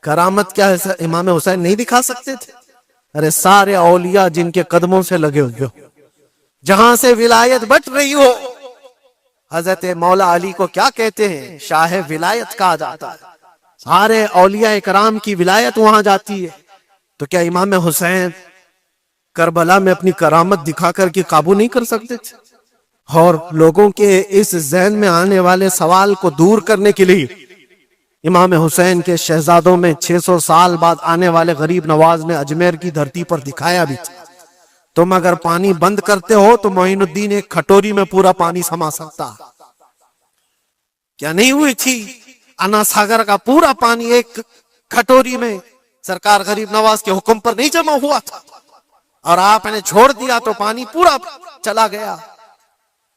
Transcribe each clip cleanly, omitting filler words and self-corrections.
کرامت کیا امام حسین نہیں دکھا سکتے تھے؟ ارے سارے اولیاء جن کے قدموں سے لگے ہوئے ہو، جہاں سے ولایت بٹ رہی ہو، حضرت مولا علی کو کیا کہتے ہیں؟ شاہ ولایت کہا جاتا ہے۔ سارے اولیاء کرام کی ولایت وہاں جاتی ہے۔ تو کیا امام حسین کربلا میں اپنی کرامت دکھا کر کے قابو نہیں کر سکتے تھے؟ اور لوگوں کے اس ذہن میں آنے والے سوال کو دور کرنے کے لیے امام حسین کے شہزادوں میں 600 سال بعد آنے والے غریب نواز نے اجمیر کی دھرتی پر دکھایا بھی تھا، تم اگر پانی بند کرتے ہو تو معین الدین ایک کھٹوری میں پورا پانی سما سکتا۔ کیا نہیں ہوئی تھی؟ انا ساگر کا پورا پانی ایک کھٹوری میں سرکار غریب نواز کے حکم پر نہیں جمع ہوا تھا، اور آپ نے چھوڑ دیا تو پانی پورا چلا گیا۔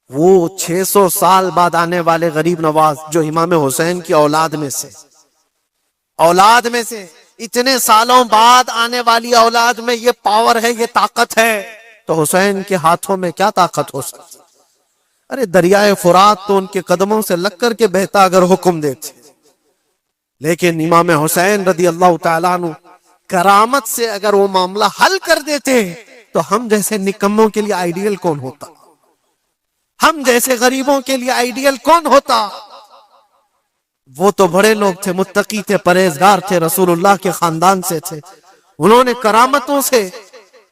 وہ 600 سال بعد آنے والے غریب نواز جو امام حسین کی اولاد میں سے اتنے سالوں بعد آنے والی اولاد میں یہ پاور ہے، یہ طاقت ہے، تو حسین کے ہاتھوں میں کیا طاقت ہو سکتی؟ ارے دریائے فرات تو ان کے قدموں سے لگ کر کے بہتا اگر حکم دیتے۔ لیکن امام حسین رضی اللہ تعالیٰ عنہ کرامت سے اگر وہ معاملہ حل کر دیتے تو ہم جیسے نکموں کے لیے آئیڈیل کون ہوتا؟ ہم جیسے غریبوں کے لیے آئیڈیل کون ہوتا؟ وہ تو بڑے لوگ تھے، متقی تھے، پرہیزگار تھے، رسول اللہ کے خاندان سے تھے، انہوں نے کرامتوں سے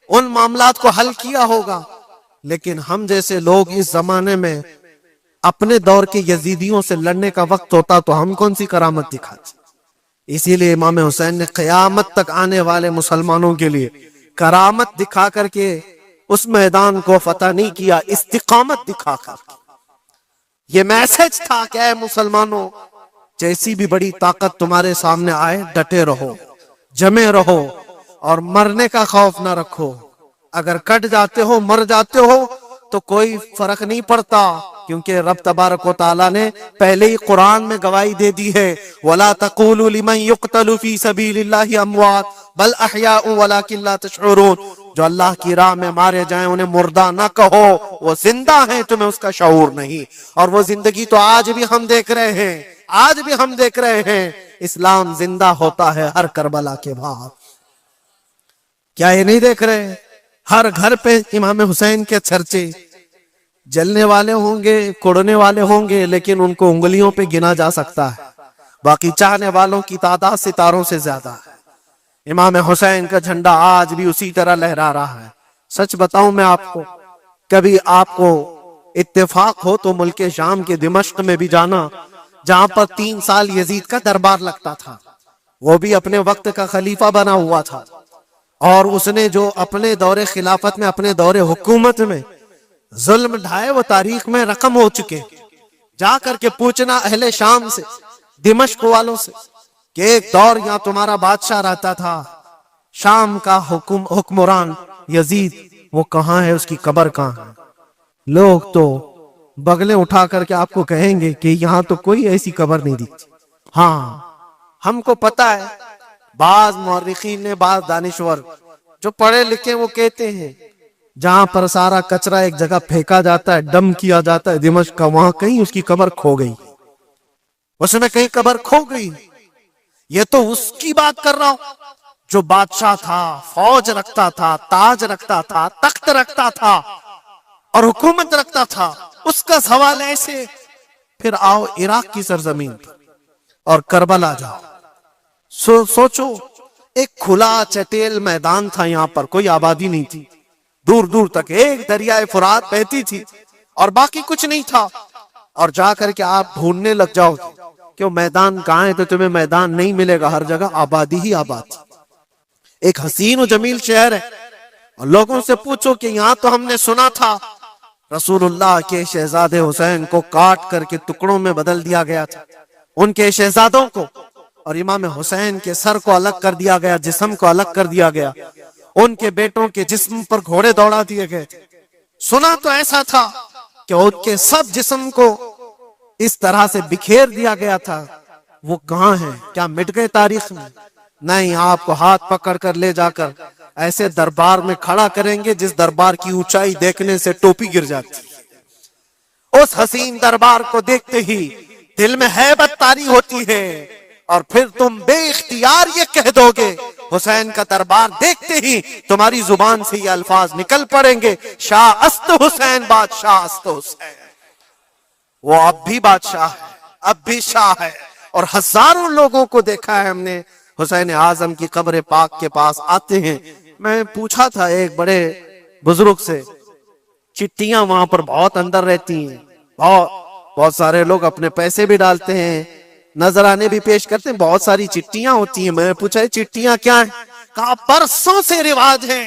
ان معاملات کو حل کیا ہوگا۔ لیکن ہم جیسے لوگ اس زمانے میں اپنے دور کے یزیدیوں سے لڑنے کا وقت ہوتا تو ہم کون سی کرامت دکھاتے؟ اسی لیے امام حسین نے قیامت تک آنے والے مسلمانوں کے لیے کرامت دکھا کر کے اس میدان کو فتح نہیں کیا، استقامت دکھا کر۔ یہ میسج تھا کہ اے مسلمانوں، جیسی بھی بڑی طاقت تمہارے سامنے آئے ڈٹے رہو، جمے رہو، اور مرنے کا خوف نہ رکھو۔ اگر کٹ جاتے ہو، مر جاتے ہو تو کوئی فرق نہیں پڑتا، کیونکہ رب تبارک و تعالیٰ نے پہلے ہی قرآن میں گواہی دے دی ہے وَلَا تَقُولُوا لِمَنْ يُقْتَلُ فِي سَبِيلِ اللَّهِ أَمْوَاتٌ بَلْ أَحْيَاءٌ وَلَكِنْ لَا تَشْعُرُونَ۔ جو اللہ کی راہ میں مارے جائیں انہیں مردہ نہ کہو، وہ زندہ ہیں، تمہیں اس کا شعور نہیں۔ اور وہ زندگی تو آج بھی ہم دیکھ رہے ہیں، اسلام زندہ ہوتا ہے ہر کربلا کے بعد۔ کیا یہ نہیں دیکھ رہے؟ ہر گھر پہ امام حسین کے چرچے، جلنے والے ہوں گے، کوڑنے والے ہوں گے، لیکن ان کو انگلیوں پہ گنا جا سکتا ہے، باقی چاہنے والوں کی تعداد ستاروں سے زیادہ ہے۔ امام حسین کا جھنڈا آج بھی اسی طرح لہرا رہا ہے۔ سچ بتاؤں میں آپ کو، کبھی آپ کو اتفاق ہو تو ملک شام کے دمشق میں بھی جانا، جہاں پر 3 سال یزید کا دربار لگتا تھا، وہ بھی اپنے وقت کا خلیفہ بنا ہوا تھا، اور اس نے جو اپنے دور خلافت میں، اپنے دور حکومت میں ظلم ڈھائے وہ تاریخ میں رقم ہو چکے۔ جا کر کے پوچھنا اہل شام سے، دمشق والوں سے، کہ ایک دور یہاں تمہارا بادشاہ رہتا تھا، شام کا حکمران یزید، وہ کہاں ہے، اس کی قبر کہاں ہے؟ لوگ تو بغلیں اٹھا کر کے آپ کو کہیں گے کہ یہاں تو کوئی ایسی قبر نہیں دکھتی۔ ہاں ہم کو پتا ہے، بعض مورخین نے، بعض دانشور جو پڑھے لکھے وہ کہتے ہیں جہاں پر سارا کچرا ایک جگہ پھینکا جاتا ہے، ڈم کیا جاتا ہے دمشق کا، وہاں کہیں اس کی قبر کھو گئی، اس میں کہیں قبر کھو گئی۔ یہ تو اس کی بات کر رہا ہوں جو بادشاہ تھا، فوج رکھتا تھا، تاج رکھتا تھا، تخت رکھتا تھا اور حکومت رکھتا تھا، اس کا سوال ایسے۔ پھر آؤ عراق کی سرزمین پر اور کربلا جاؤ، سوچو، ایک کھلا چٹیل میدان تھا، یہاں پر کوئی آبادی نہیں تھی، دور دور تک ایک دریائے فرات بہتی تھی اور باقی کچھ نہیں تھا، اور جا کر کے آپ ڈھونڈنے لگ جاؤ کہ وہ میدان کہاں ہے تو تمہیں میدان نہیں ملے گا، ہر جگہ آبادی ہی آباد۔ ایک حسین و جمیل شہر ہے، اور لوگوں سے پوچھو کہ یہاں تو ہم نے سنا تھا رسول اللہ کے شہزادے حسین کو کاٹ کر کے ٹکڑوں میں بدل دیا گیا تھا، ان کے شہزادوں کو، اور امام حسین کے سر کو الگ کر دیا گیا، جسم کو الگ کر دیا گیا، ان کے بیٹوں کے جسم پر گھوڑے دوڑا دیے گئے تھے۔ سنا تو ایسا تھا کہ ان کے سب جسم کو اس طرح سے بکھیر دیا گیا تھا، وہ کہاں ہیں؟ کیا مٹ گئے تاریخ میں؟ نہیں، آپ کو ہاتھ پکڑ کر لے جا کر ایسے دربار میں کھڑا کریں گے جس دربار کی اونچائی دیکھنے سے ٹوپی گر جاتی۔ اس حسین دربار کو دیکھتے ہی دل میں ہیبت طاری ہوتی ہے، اور پھر تم بے اختیار یہ کہہ دو گے، حسین کا دربار دیکھتے ہی تمہاری زبان سے یہ الفاظ نکل پڑیں گے، شاہ است حسین، بادشاہ است حسین۔ وہ اب بھی بادشاہ ہے، اب بھی شاہ ہے، اور ہزاروں لوگوں کو دیکھا ہے ہم نے حسین اعظم کی قبر پاک کے پاس آتے ہیں۔ میں پوچھا تھا ایک بڑے بزرگ سے، چٹیاں وہاں پر بہت اندر رہتی ہیں، بہت سارے لوگ اپنے پیسے بھی ڈالتے ہیں، نذرانے بھی پیش کرتے ہیں، بہت ساری چٹیاں ہوتی ہیں۔ میں نے پوچھا چٹیاں کیا ہیں؟ کہا برسوں سے رواج ہے،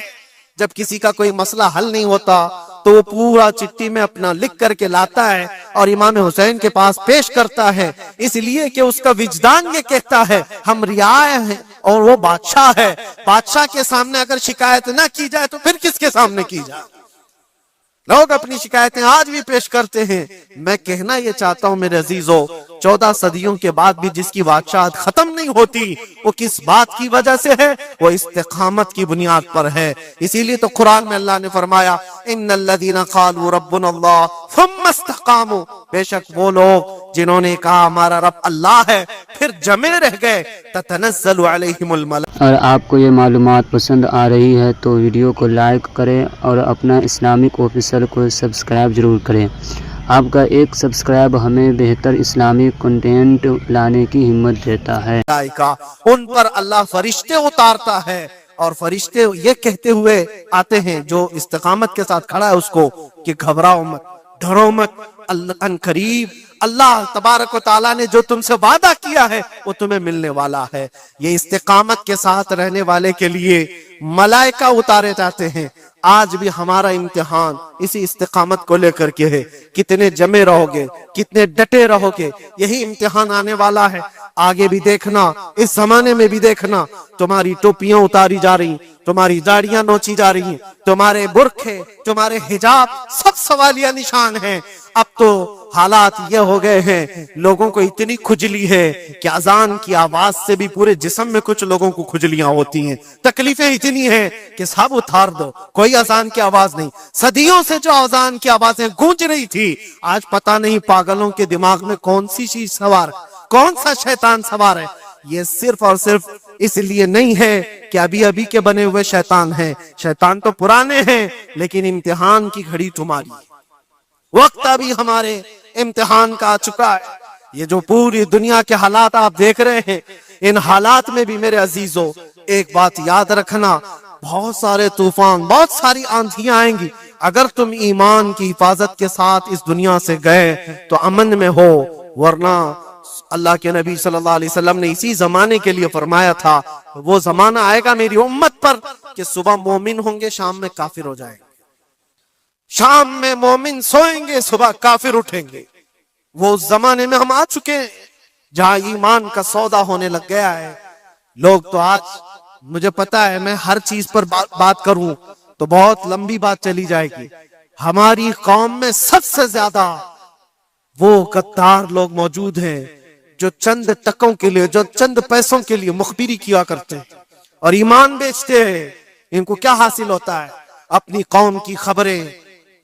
جب کسی کا کوئی مسئلہ حل نہیں ہوتا تو وہ پورا چٹی میں اپنا لکھ کر کے لاتا ہے اور امام حسین کے پاس پیش کرتا ہے، اس لیے کہ اس کا وجدان یہ کہتا ہے ہم رعایا ہیں اور وہ بادشاہ ہے، بادشاہ کے سامنے اگر شکایت نہ کی جائے تو پھر کس کے سامنے کی جائے؟ لوگ اپنی شکایتیں آج بھی پیش کرتے ہیں۔ میں کہنا یہ چاہتا ہوں میرے عزیزو، 14 صدیوں کے بعد بھی جس کی بادشاہت ختم نہیں ہوتی، وہ کس بات کی وجہ سے ہے؟ وہ استقامت کی بنیاد پر ہے۔ اسی لیے تو قرآن میں اللہ نے فرمایا ان الذین قالوا ربنا اللہ ثم استقاموا، بے شک وہ لوگ جنہوں نے کہا ہمارا رب اللہ ہے پھر جمے رہ گئے، تتنزل علیہم الملائکہ۔ اور آپ کو یہ معلومات پسند آ رہی ہے تو ویڈیو کو لائک کریں اور اپنا اسلامک آفیسر کو سبسکرائب ضرور کریں۔ آپ کا ایک سبسکرائب ہمیں بہتر اسلامی کنٹینٹ لانے کی ہمت دیتا ہے۔ ان پر اللہ فرشتے اتارتا ہے اور فرشتے یہ کہتے ہوئے آتے ہیں جو استقامت کے ساتھ کھڑا ہے اس کو کہ گھبراؤ مت، ڈرو مت، ان قریب اللہ تبارک و تعالیٰ نے جو تم سے وعدہ کیا ہے وہ تمہیں ملنے والا ہے۔ یہ استقامت کے ساتھ رہنے والے کے لیے ملائکہ اتارے جاتے ہیں۔ آج بھی ہمارا امتحان اسی استقامت کو لے کر کے ہے، کتنے جمے رہو گے، کتنے ڈٹے رہو گے، یہی امتحان آنے والا ہے۔ آگے بھی دیکھنا، اس زمانے میں بھی دیکھنا، تمہاری ٹوپیاں اتاری جا رہی، تمہاری داڑیاں نوچی جا رہی، تمہارے برقعے، تمہارے حجاب سب سوالیہ نشان ہیں۔ اب تو حالات یہ ہو گئے ہیں، لوگوں کو اتنی کھجلی ہے کہ اذان کی آواز سے بھی پورے جسم میں کچھ لوگوں کو کھجلیاں ہوتی ہیں، تکلیفیں اتنی ہیں کہ سب اتار دو، کوئی اذان کی آواز نہیں۔ صدیوں سے جو اذان کی آوازیں گونج رہی تھی، آج پتہ نہیں پاگلوں کے دماغ میں کون سی چیز سوار، کون سا شیطان سوار ہے۔ یہ صرف اور صرف اس لیے نہیں ہے کہ ابھی کے بنے ہوئے شیطان ہیں، شیطان تو پرانے ہیں، لیکن امتحان کی گھڑی تمہاری، وقت ابھی ہمارے امتحان کا آ چکا ہے۔ یہ جو پوری دنیا کے حالات آپ دیکھ رہے ہیں، ان حالات میں بھی میرے عزیزو ایک بات یاد رکھنا، بہت سارے طوفان، بہت ساری آندھیاں آئیں گی، اگر تم ایمان کی حفاظت کے ساتھ اس دنیا سے گئے تو امن میں ہو، ورنہ اللہ کے نبی صلی اللہ علیہ وسلم نے اسی زمانے کے لیے فرمایا تھا، وہ زمانہ آئے گا میری امت پر کہ صبح مومن ہوں گے، شام میں کافر ہو جائیں گے، شام میں مومن سوئیں گے، صبح کافر اٹھیں گے۔ وہ زمانے میں ہم آ چکے ہیں جہاں ایمان کا سودا ہونے لگ گیا ہے۔ لوگ تو آج، مجھے پتا ہے میں ہر چیز پر بات کروں تو بہت لمبی بات چلی جائے گی، ہماری قوم میں سب سے زیادہ وہ غدار لوگ موجود ہیں جو چند ٹکوں کے لیے، جو چند پیسوں کے لیے مخبری کیا کرتے ہیں اور ایمان بیچتے ہیں۔ ان کو کیا حاصل ہوتا ہے؟ اپنی قوم کی خبریں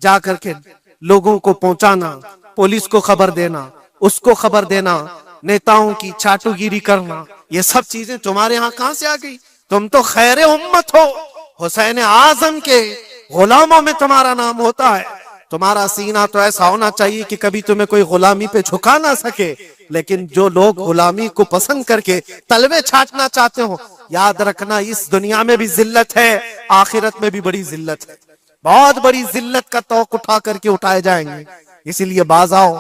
جا کر کے لوگوں کو پہنچانا، پولیس کو خبر دینا، اس کو خبر دینا، نیتاؤں کی چاٹو گیری کرنا، یہ سب چیزیں تمہارے ہاں کہاں سے آ گئی؟ تم تو خیر امت ہو، حسین اعظم کے غلاموں میں تمہارا نام ہوتا ہے۔ تمہارا سینہ تو ایسا ہونا چاہیے کہ کبھی تمہیں کوئی غلامی پہ جھکا نہ سکے، لیکن جو لوگ غلامی کو پسند کر کے تلوے چھاٹنا چاہتے ہو، یاد رکھنا اس دنیا میں بھی ذلت ہے، آخرت میں بھی بڑی ذلت ہے، بہت بڑی ذلت کا توق اٹھا کر کے اٹھائے جائیں گے۔ اسی لیے باز آؤ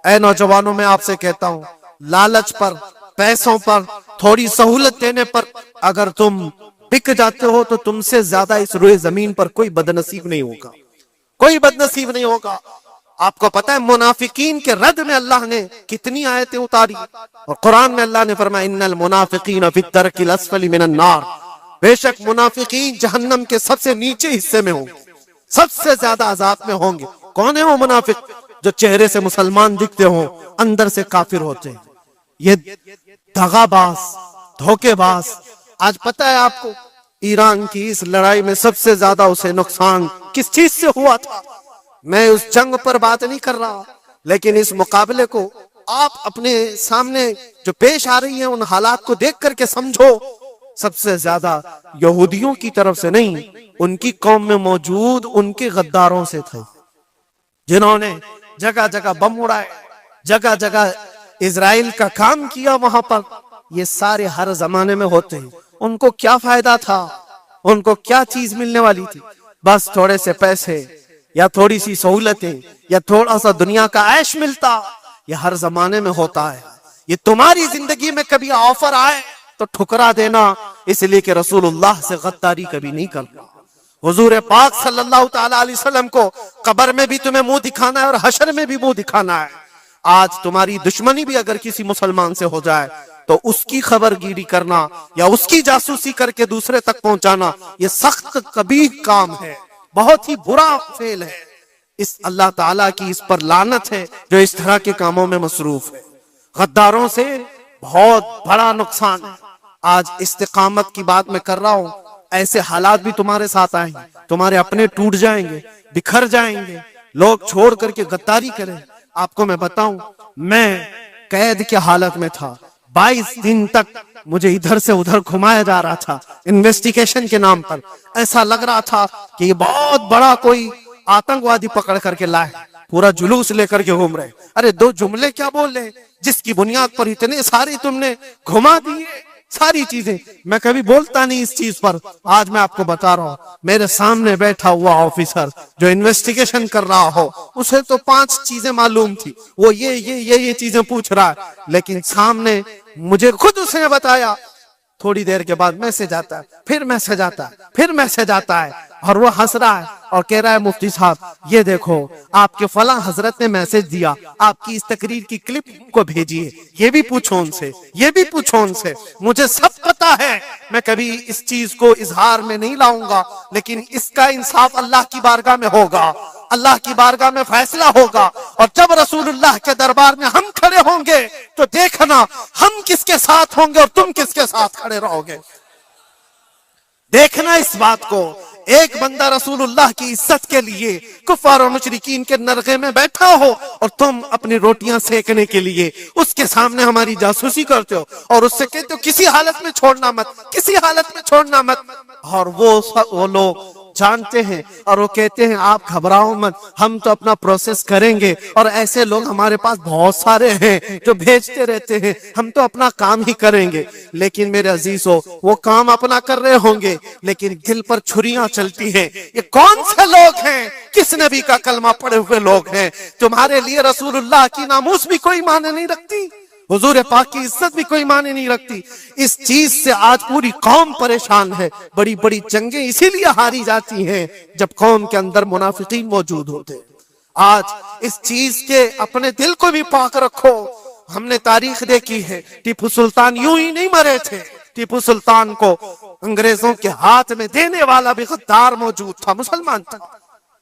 اے نوجوانوں، میں آپ سے کہتا ہوں، لالچ پر، پیسوں پر، تھوڑی سہولت دینے پر اگر تم بک جاتے ہو تو تم سے زیادہ اس روئے زمین پر کوئی بدنصیب نہیں ہوگا، کوئی بدنصیب نہیں ہوگا۔ آپ کو پتہ ہے منافقین کے رد میں اللہ نے کتنی آیتیں اتاری، اور قرآن میں اللہ نے فرمایا ان المنافقین فی الدرک الاسفل من النار، بے شک منافقین جہنم کے سب سے نیچے حصے میں ہوں گے، سب سے زیادہ عذاب میں ہوں گے۔ کون ہے وہ منافق؟ جو چہرے سے مسلمان دکھتے ہوں، اندر سے کافر ہوتے ہیں۔ یہ دغا باز، دھوکے باز۔ آج پتہ ہے آپ کو ایران کی اس لڑائی میں سب سے زیادہ اسے نقصان کس چیز سے ہوا تھا؟ میں اس جنگ پر بات نہیں کر رہا، لیکن اس مقابلے کو آپ اپنے سامنے جو پیش آ رہی ہیں ان حالات کو دیکھ کر کے سمجھو، سب سے زیادہ یہودیوں کی طرف سے نہیں، ان کی قوم میں موجود ان کے غداروں سے تھے، جنہوں نے جگہ جگہ بم اڑائے، جگہ جگہ اسرائیل کا کام کیا وہاں پر۔ یہ سارے ہر زمانے میں ہوتے ہیں۔ ان کو کیا فائدہ تھا؟ ان کو کیا چیز ملنے والی تھی؟ بس تھوڑے سے پیسے یا تھوڑی سی سہولتیں یا تھوڑا سا دنیا کا عیش ملتا۔ یہ ہر زمانے میں ہوتا ہے۔ یہ تمہاری زندگی میں کبھی آفر آئے تو ٹھکرا دینا، اس لیے کہ رسول اللہ سے غداری کبھی نہیں کرنا۔ حضور پاک صلی اللہ تعالی علیہ وسلم کو قبر میں بھی تمہیں منہ دکھانا ہے اور حشر میں بھی منہ دکھانا ہے۔ آج تمہاری دشمنی بھی اگر کسی مسلمان سے ہو جائے تو اس کی خبر گیری کرنا یا اس کی جاسوسی کر کے دوسرے تک پہنچانا، یہ سخت قبیح کام ہے، بہت ہی برا فعل ہے۔ اس اللہ تعالیٰ کی اس پر لعنت ہے جو اس طرح کے کاموں میں مصروف ہے۔ غداروں سے بہت بڑا نقصان ہے۔ آج استقامت کی بات میں کر رہا ہوں، ایسے حالات بھی تمہارے ساتھ آئیں گے، تمہارے اپنے ٹوٹ جائیں گے، بکھر جائیں گے، لوگ چھوڑ کر کے غداری کریں۔ آپ کو میں بتاؤں، میں قید کی حالت میں تھا، 22 دن تک مجھے ادھر سے ادھر گھمایا جا رہا تھا انویسٹیگیشن کے نام پر۔ ایسا لگ رہا تھا کہ یہ بہت بڑا کوئی آتنکوادی پکڑ کر کے لائے، پورا جلوس لے کر کے گھوم رہے۔ ارے دو جملے کیا بول رہے جس کی بنیاد پر اتنے ساری تم نے گھما دیے ساری چیزیں۔ میں کبھی بولتا نہیں اس چیز پر، آج میں آپ کو بتا رہا ہوں۔ میرے سامنے بیٹھا ہوا آفیسر جو انویسٹیگیشن کر رہا ہو، اسے تو 5 چیزیں معلوم تھی، وہ یہ چیزیں پوچھ رہا ہے، لیکن سامنے مجھے خود اس نے بتایا۔ تھوڑی دیر کے بعد میسج آتا ہے، پھر میسج آتا ہے، پھر میسج آتا ہے، اور وہ ہنس رہا ہے اور کہہ رہا ہے مفتی صاحب یہ دیکھو آپ کے فلاں حضرت نے میسج دیا، آپ کی اس تقریر کی کلپ کو بھیجیے، یہ بھی پوچھو ان سے، یہ بھی پوچھو ان سے۔ مجھے سب پتا ہے، میں کبھی اس چیز کو اظہار میں نہیں لاؤں گا، لیکن اس کا انصاف اللہ کی بارگاہ میں ہوگا، اللہ کی بارگاہ میں فیصلہ ہوگا۔ اور جب رسول اللہ کے دربار میں ہم کھڑے ہوں گے تو دیکھنا ہم کس کے ساتھ ہوں گے اور تم کس کے ساتھ کھڑے رہو گے۔ دیکھنا اس بات کو، ایک بندہ رسول اللہ کی عزت کے لیے کفار اور مشرکین کے نرغے میں بیٹھا ہو اور تم اپنی روٹیاں سیکنے کے لیے اس کے سامنے ہماری جاسوسی کرتے ہو اور اس سے کہتے ہو کسی حالت میں چھوڑنا مت، کسی حالت میں چھوڑنا مت۔ اور وہ لوگ جانتے ہیں اور وہ کہتے ہیں آپ گھبراؤ مت، ہم تو اپنا پروسیس کریں گے، اور ایسے لوگ ہمارے پاس بہت سارے ہیں جو بھیجتے رہتے ہیں، ہم تو اپنا کام ہی کریں گے۔ لیکن میرے عزیزو، وہ کام اپنا کر رہے ہوں گے لیکن دل پر چھریاں چلتی ہیں۔ یہ کون سے لوگ ہیں؟ کس نبی کا کلمہ پڑے ہوئے لوگ ہیں؟ تمہارے لیے رسول اللہ کی ناموس بھی کوئی معنی نہیں رکھتی، حضور پاک کی عزت بھی کوئی معنی نہیں رکھتی۔ اس چیز سے آج پوری قوم پریشان ہے۔ بڑی بڑی جنگیں اسی لیے ہاری جاتی ہیں جب قوم کے اندر منافقین موجود ہوتے ہیں۔ آج اس چیز کے اپنے دل کو بھی پاک رکھو۔ ہم نے تاریخ دیکھی ہے، ٹیپو سلطان یوں ہی نہیں مرے تھے، ٹیپو سلطان کو انگریزوں کے ہاتھ میں دینے والا بھی غدار موجود تھا مسلمان تک۔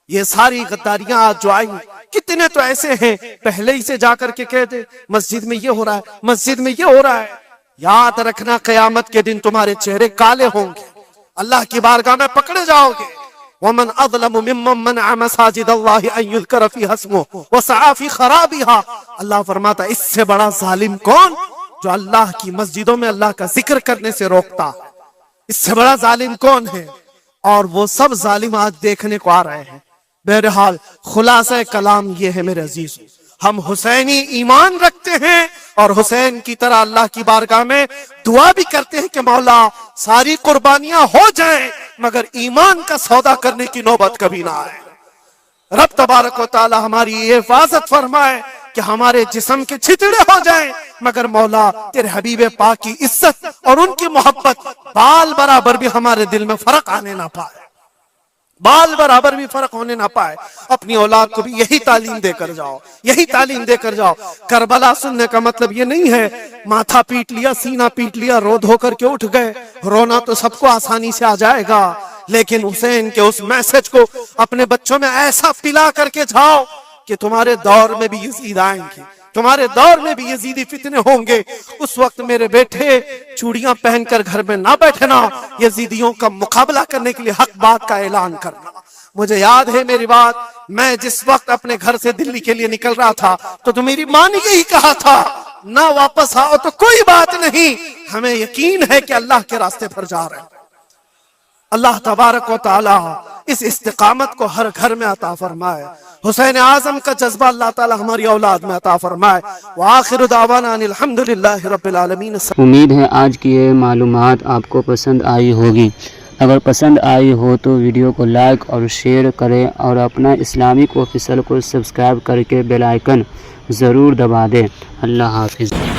یہ ساری غداریاں آج جو آئی، کتنے تو ایسے ہیں پہلے ہی سے جا کر کے کہتے مسجد میں یہ ہو رہا ہے، مسجد میں یہ ہو رہا ہے۔ یاد رکھنا قیامت کے دن تمہارے چہرے کالے ہوں گے، اللہ کی بارگاہ میں پکڑے جاؤ گے۔ وَمَنْ أَظْلَمُ مِمَّنْ مَنَعَ مَسَاجِدَ اللَّهِ أَن يُذْكَرَ فِيهَا اسْمُهُ وَسَعَىٰ فِي خَرَابِهَا۔ اللہ فرماتا اس سے بڑا ظالم کون جو اللہ کی مسجدوں میں اللہ کا ذکر کرنے سے روکتا؟ اس سے بڑا ظالم کون ہے؟ اور وہ سب ظالم آج دیکھنے کو آ رہے ہیں۔ بہرحال خلاصہ کلام یہ ہے میرے عزیز، ہم حسینی ایمان رکھتے ہیں اور حسین کی طرح اللہ کی بارگاہ میں دعا بھی کرتے ہیں کہ مولا ساری قربانیاں ہو جائیں مگر ایمان کا سودا کرنے کی نوبت کبھی نہ آئے۔ رب تبارک و تعالی ہماری حفاظت فرمائے کہ ہمارے جسم کے چھتڑے ہو جائیں مگر مولا تیرے حبیب پاک کی عزت اور ان کی محبت بال برابر بھی ہمارے دل میں فرق آنے نہ پائے، بال برابر بھی فرق ہونے نہ پائے۔ اپنی اولاد کو بھی یہی تعلیم دے کر جاؤ، یہی تعلیم دے کر جاؤ۔ کربلا سننے کا مطلب یہ نہیں ہے ماتھا پیٹ لیا، سینہ پیٹ لیا، رو دھو کر کے اٹھ گئے۔ رونا تو سب کو آسانی سے آ جائے گا، لیکن حسین کے اس میسج کو اپنے بچوں میں ایسا پلا کر کے جاؤ کہ تمہارے دور میں بھی یزید آئیں گے، تمہارے دور میں بھی یزیدی فتنے ہوں گے۔ اس وقت میرے بیٹے چوڑیاں پہن کر گھر میں نہ بیٹھنا، یزیدیوں کا مقابلہ کرنے کے لیے حق بات کا اعلان کرنا۔ مجھے یاد ہے میری بات، میں جس وقت اپنے گھر سے دلی کے لیے نکل رہا تھا تو میری ماں نے یہی کہا تھا، نہ واپس آؤ تو کوئی بات نہیں، ہمیں یقین ہے کہ اللہ کے راستے پر جا رہے ہیں۔ اللہ تبارک و تعالی اس استقامت کو ہر گھر میں عطا فرمائے، حسین اعظم کا جذبہ اللہ تعالی ہماری اولاد میں عطا فرمائے۔ وآخر دعوانا ان الحمدللہ رب العالمین۔ امید ہے آج کی یہ معلومات آپ کو پسند آئی ہوگی۔ اگر پسند آئی ہو تو ویڈیو کو لائک اور شیئر کریں اور اپنا اسلامک آفیشل کو سبسکرائب کر کے بیل آئیکن ضرور دبا دیں۔ اللہ حافظ۔